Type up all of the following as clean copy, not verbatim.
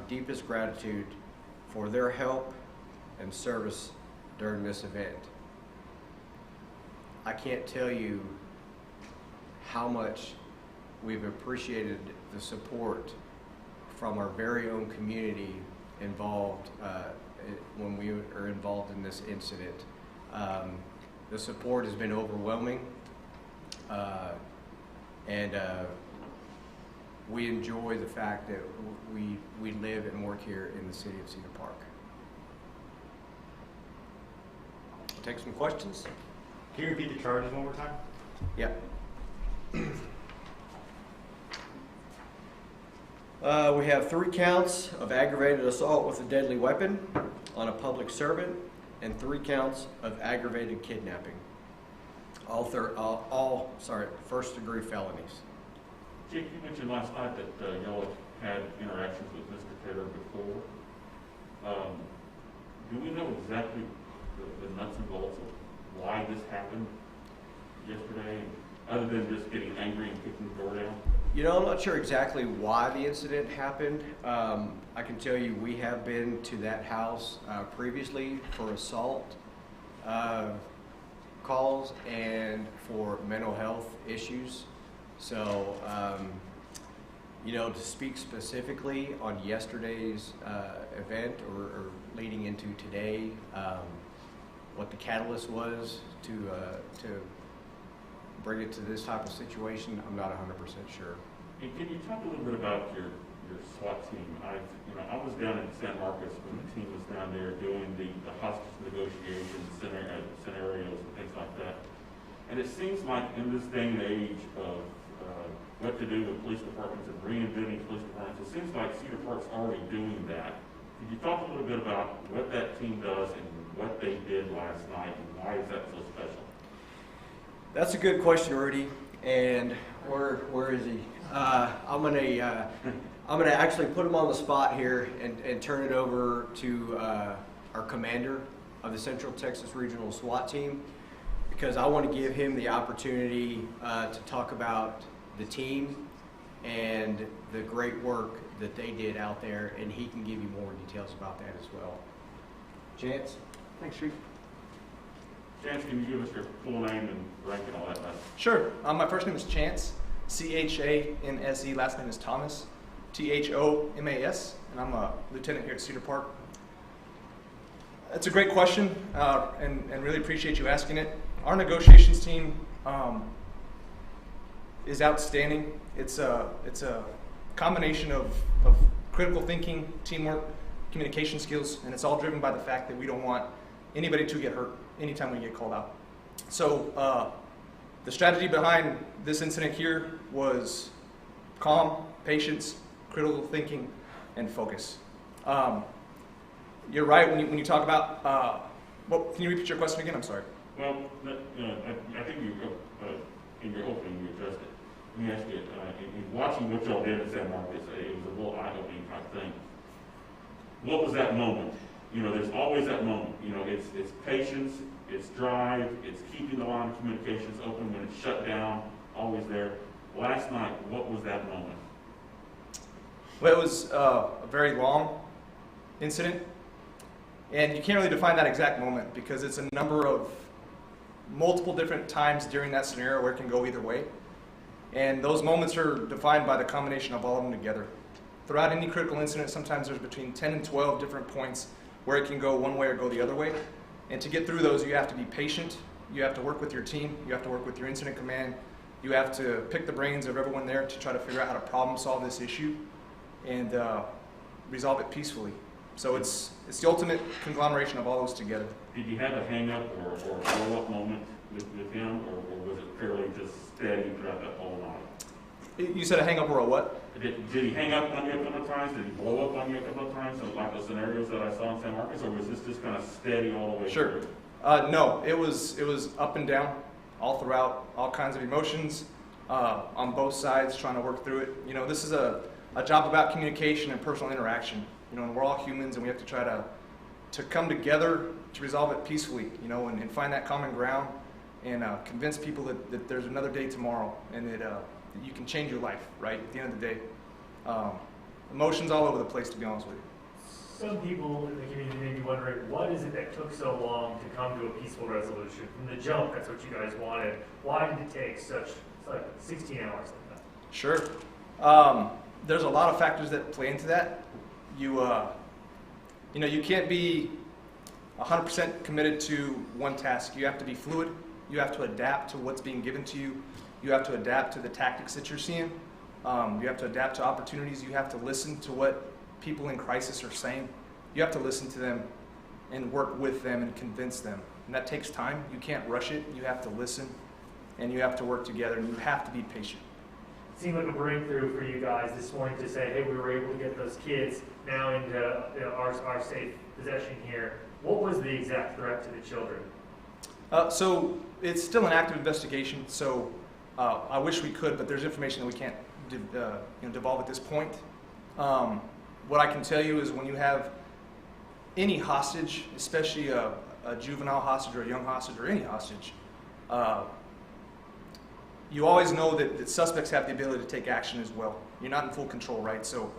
deepest gratitude for their help and service during this event. I can't tell you how much we've appreciated the support from our very own community involved when we are involved in this incident. The support has been overwhelming, and we enjoy the fact that we live and work here in the city of Cedar Park. Take some questions. Can you repeat the charges one more time? Yeah. We have 3 counts of aggravated assault with a deadly weapon on a public servant and 3 counts of aggravated kidnapping. All first-degree felonies. Jake, you mentioned last night that y'all had interactions with Mr. Taylor before. Do we know exactly the nuts and bolts of why this happened yesterday, other than just getting angry and kicking the door down? You know, I'm not sure exactly why the incident happened. I can tell you we have been to that house previously for assault calls and for mental health issues. So, you know, to speak specifically on yesterday's event or leading into today, what the catalyst was to bring it to this type of situation, I'm not 100% sure. And can you talk a little bit about your SWAT team? I was down in San Marcos when the team was down there doing the hostage negotiations scenarios and things like that. And it seems like in this day and age of what to do with police departments and reinventing police departments, it seems like Cedar Park's already doing that. Could you talk a little bit about what that team does and what they did last night and why is that so special? That's a good question, Rudy. And where is he? I'm gonna actually put him on the spot here and turn it over to our commander of the Central Texas Regional SWAT Team, because I want to give him the opportunity to talk about the team and the great work that they did out there, and he can give you more details about that as well. Chance? Thanks, Chief. Chance, can you give us your full name and rank and all that? Sure. My first name is Chance, C-H-A-N-S-E. Last name is Thomas, T-H-O-M-A-S, and I'm a lieutenant here at Cedar Park. That's a great question, and really appreciate you asking it. Our negotiations team is outstanding. It's a combination of critical thinking, teamwork, communication skills, and it's all driven by the fact that we don't want anybody to get hurt anytime we get called out. So the strategy behind this incident here was calm, patience, critical thinking, and focus. You're right when you talk about, well, can you repeat your question again? I'm sorry. Well, I think you, in your opening, you addressed it. Let me ask you, in watching what y'all did in San Marcos, it was a little eye-opening type thing. What was that moment? You know, there's always that moment. You know, it's patience, it's drive, it's keeping the line of communications open when it's shut down, always there. Last night, what was that moment? Well, it was a very long incident, and you can't really define that exact moment because it's a number of multiple different times during that scenario where it can go either way. And those moments are defined by the combination of all of them together. Throughout any critical incident, sometimes there's between 10 and 12 different points where it can go one way or go the other way. And to get through those, you have to be patient. You have to work with your team. You have to work with your incident command. You have to pick the brains of everyone there to try to figure out how to problem solve this issue and resolve it peacefully. So it's the ultimate conglomeration of all those together. Did you have a hang-up or blow-up moment with him, or was it fairly just steady throughout that whole night? You said a hang-up or a what? Did he hang up on you a couple of times? Did he blow up on you a couple of times, like the scenarios that I saw in San Marcos, or was this just kind of steady all the way Sure. through? No, it was up and down, all throughout, all kinds of emotions on both sides, trying to work through it. You know, this is a job about communication and personal interaction. You know, and we're all humans, and we have to try to come together to resolve it peacefully. You know, and find that common ground, and convince people that there's another day tomorrow, and that you can change your life. Right at the end of the day, emotions all over the place, to be honest with you. Some people in the community may be wondering, what is it that took so long to come to a peaceful resolution? From the jump, that's what you guys wanted. Why did it take such, it's like 16 hours like that? Sure. There's a lot of factors that play into that. You can't be 100% committed to one task. You have to be fluid. You have to adapt to what's being given to you. You have to adapt to the tactics that you're seeing. You have to adapt to opportunities. You have to listen to what people in crisis are saying. You have to listen to them and work with them and convince them. And that takes time. You can't rush it. You have to listen, and you have to work together, and you have to be patient. It seemed like a breakthrough for you guys this morning to say, hey, we were able to get those kids now into our safe possession here. What was the exact threat to the children? So it's still an active investigation, so I wish we could, but there's information that we can't devolve at this point. What I can tell you is when you have any hostage, especially a juvenile hostage or a young hostage or any hostage, you always know that suspects have the ability to take action as well. You're not in full control, right? So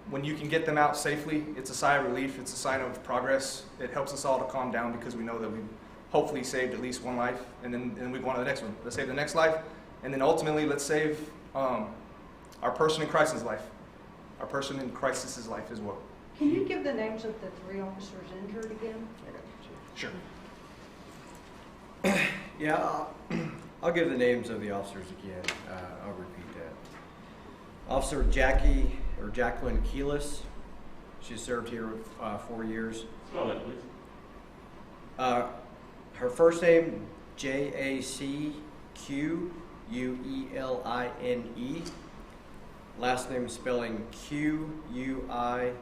when you can get them out safely, it's a sigh of relief. It's a sign of progress. It helps us all to calm down because we know that we've hopefully saved at least one life, and then we go on to the next one. Let's save the next life, and then ultimately let's save our person in crisis life. Our person in crisis' life as well. Can you give the names of the 3 officers injured again? Sure. Yeah, I'll give the names of the officers again. I'll repeat that. Officer Jacqueline Keelis. She served here 4 years. Spell that, please. Her first name, Jacqueline. Last name spelling Quiles.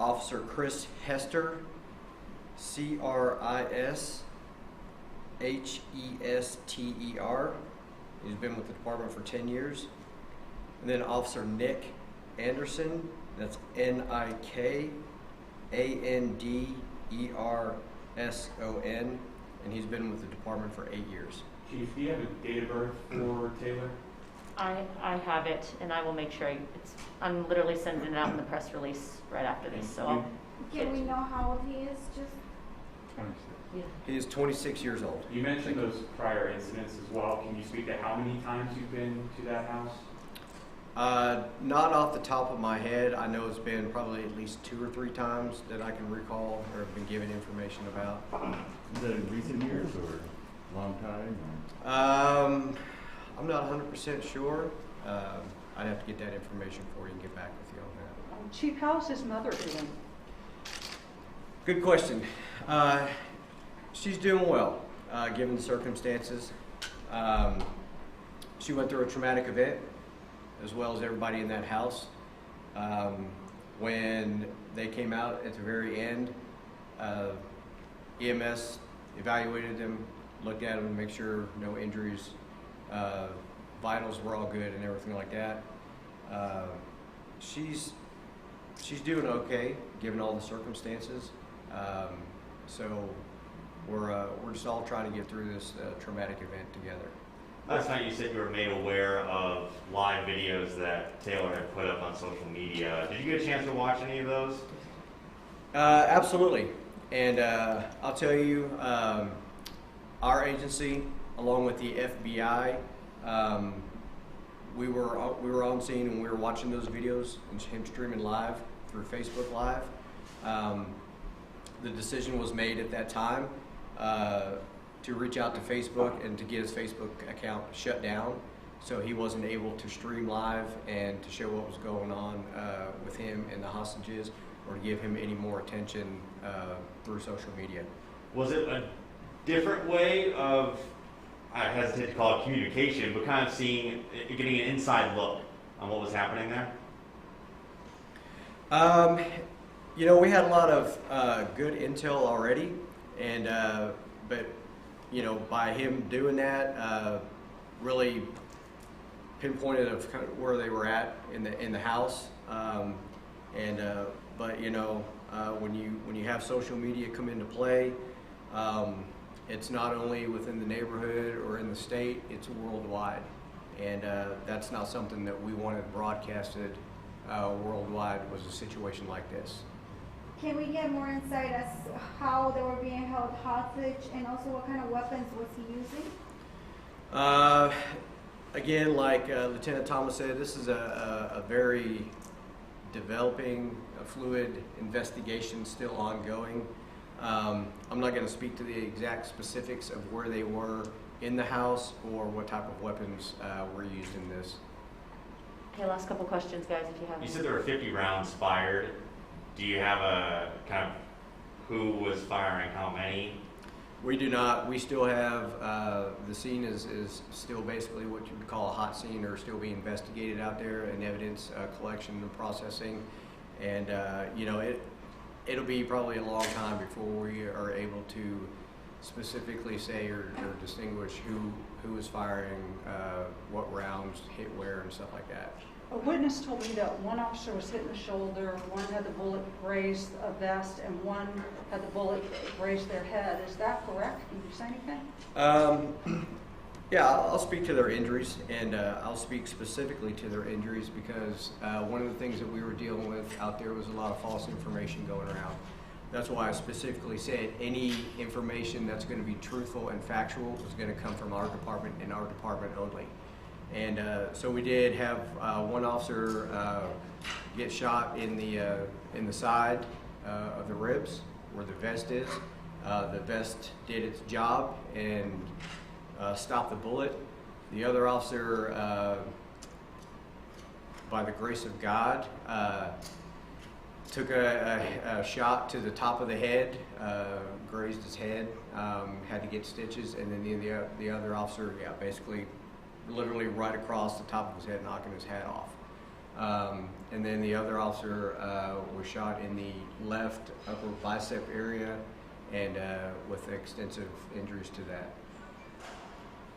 Officer Chris Hester, Chrishester. He's been with the department for 10 years. And then Officer Nick Anderson, that's NIKANDERSON, and he's been with the department for 8 years. Chief, do you have a date of birth for Taylor? I have it, and I will make sure I'm literally sending it out in the press release right after this, so I'll Can we know how old he is? Just 26. yeah. He is 26 years old. You mentioned those prior incidents as well. Can you speak to how many times you've been to that house? Not off the top of my head. I know it's been probably at least 2 or 3 times that I can recall or have been given information about. Is that in recent years or long time? I'm not 100% sure. I'd have to get that information for you and get back with you on that. Chief, how's his mother doing? Good question. She's doing well, given the circumstances. She went through a traumatic event, as well as everybody in that house. When they came out at the very end, EMS evaluated them, looked at them to make sure no injuries, vitals were all good and everything like that. She's doing okay, given all the circumstances. So we're just all trying to get through this traumatic event together. Last night you said you were made aware of live videos that Taylor had put up on social media. Did you get a chance to watch any of those? Absolutely. And I'll tell you, our agency, along with the FBI, we were on scene and we were watching those videos and him streaming live through Facebook Live. The decision was made at that time to reach out to Facebook and to get his Facebook account shut down, so he wasn't able to stream live and to show what was going on with him and the hostages, or to give him any more attention through social media. Was it a different way of, I hesitate to call it communication, but kind of getting an inside look on what was happening there? We had a lot of good intel already, and but by him doing that, really pinpointed of kind of where they were at in the house, but when you have social media come into play, it's not only within the neighborhood or in the state, it's worldwide, and that's not something that we wanted broadcasted worldwide, was a situation like this. Can we get more insight as to how they were being held hostage, and also what kind of weapons was he using? Again, like Lieutenant Thomas said, this is a very developing, fluid investigation, still ongoing. I'm not going to speak to the exact specifics of where they were in the house or what type of weapons were used in this. Okay, last couple questions, guys, if you have You any. said there were 50 rounds fired. Do you have a kind of who was firing how many? We do not. We still have, the scene is still basically what you would call a hot scene, or still being investigated out there, and evidence collection and processing. And, you know, it'll be probably a long time before we are able to specifically say or distinguish who is firing, what rounds hit where and stuff like that. A witness told me that one officer was hit in the shoulder, one had the bullet graze a vest, and one had the bullet graze their head. Is that correct? Can you say anything? Yeah, I'll speak to their injuries, and I'll speak specifically to their injuries because one of the things that we were dealing with out there was a lot of false information going around. That's why I specifically said any information that's going to be truthful and factual is going to come from our department and our department only. And so we did have one officer get shot in the side of the ribs where the vest is. The vest did its job and stopped the bullet. The other officer, by the grace of God, took a shot to the top of the head, grazed his head, had to get stitches, and then the other officer, yeah, basically literally right across the top of his head, knocking his hat off. And then the other officer was shot in the left upper bicep area and with extensive injuries to that.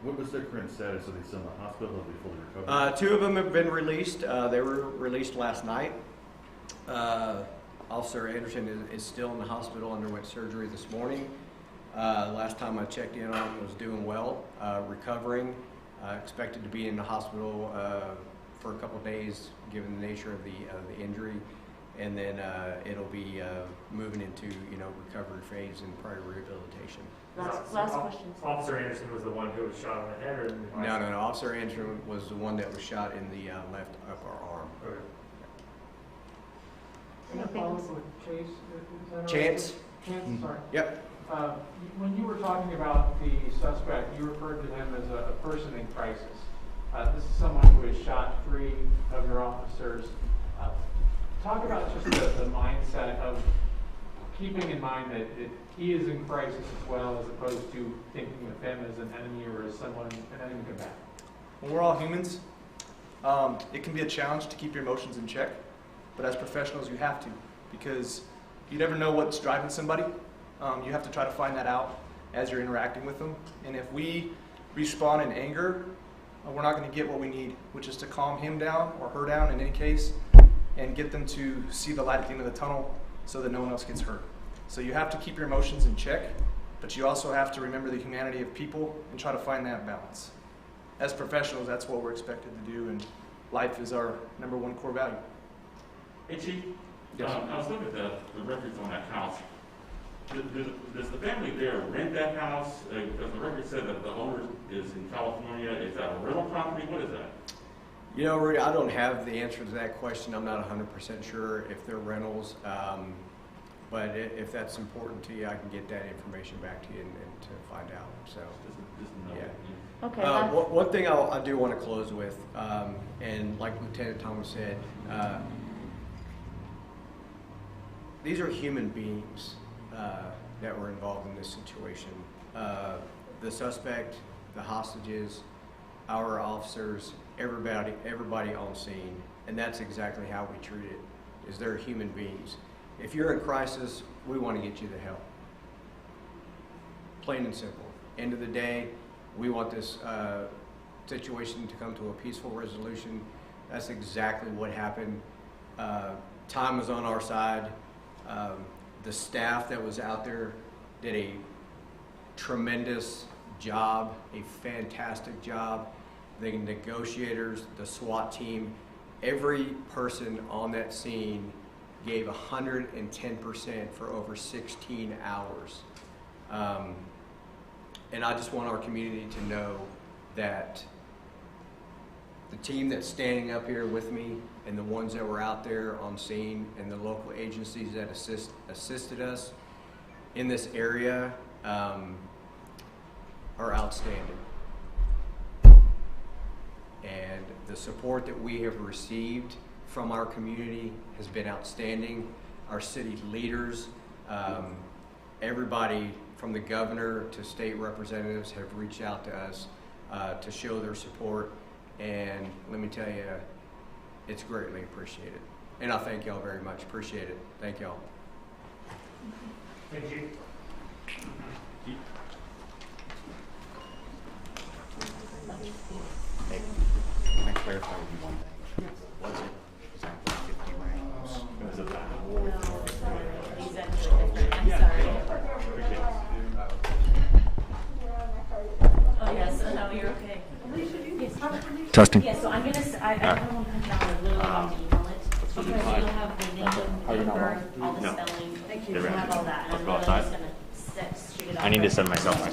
What was their current status? Are they still in the hospital or are they fully recovered? Two of them have been released. They were released last night. Officer Anderson is still in the hospital, underwent surgery this morning. Last time I checked in on him, was doing well, recovering. Expected to be in the hospital for a couple days, given the nature of the injury, and then it'll be moving into recovery phase and prior rehabilitation. Last questions. Officer Anderson was the one who was shot on the head, or in the No. Officer Anderson was the one that was shot in the left upper arm. Okay. Anything else? Chase, is that Chance? Chance, sorry. Yep. When you were talking about the suspect, you referred to him as a person in crisis. This is someone who has shot 3 of your officers. Talk about just the mindset of keeping in mind that he is in crisis as well, as opposed to thinking of him as an enemy or as someone, an enemy combatant. When we're all humans, it can be a challenge to keep your emotions in check, but as professionals you have to, because you never know what's driving somebody. You have to try to find that out as you're interacting with them. And if we respond in anger, we're not going to get what we need, which is to calm him down, or her down in any case, and get them to see the light at the end of the tunnel so that no one else gets hurt. So you have to keep your emotions in check, but you also have to remember the humanity of people and try to find that balance. As professionals, that's what we're expected to do, and life is our #1 core value. Hey, Chief, Yes. I was looking at the records on that house. Does the family there rent that house? Because the record said that the owner is in California. Is that a rental property? What is that? Rudy, I don't have the answer to that question. I'm not 100% sure if they're rentals, but if that's important to you, I can get that information back to you and to find out. So, Just no. yeah. Okay. One thing I do want to close with, and like Lieutenant Thomas said, these are human beings that were involved in this situation. The suspect, the hostages, our officers, everybody on scene, and that's exactly how we treat it, is they're human beings. If you're in crisis, we want to get you the help. Plain and simple. End of the day, we want this situation to come to a peaceful resolution. That's exactly what happened. Time was on our side. The staff that was out there did a tremendous job, a fantastic job. the negotiators, the SWAT team, every person on that scene gave 110% for over 16 hours. And I just want our community to know that the team that's standing up here with me and the ones that were out there on scene and the local agencies that assisted us in this area are outstanding. And the support that we have received from our community has been outstanding. Our city leaders, everybody from the governor to state representatives have reached out to us to show their support. And let me tell you, it's greatly appreciated. And I thank y'all very much. Appreciate it. Thank y'all. Thank you. Hey, can I clarify with you one thing? Was it exactly 50 rounds? Was it that? These ends are different. I'm sorry. Oh, yes, no, you're okay. Yes. Testing. Yeah, so I'm gonna, I don't want to come down, I really want to email it. So you'll have the name, number, all the spelling. Thank you. You'll have all that. And I'm really just gonna shoot it out. I need to send myself my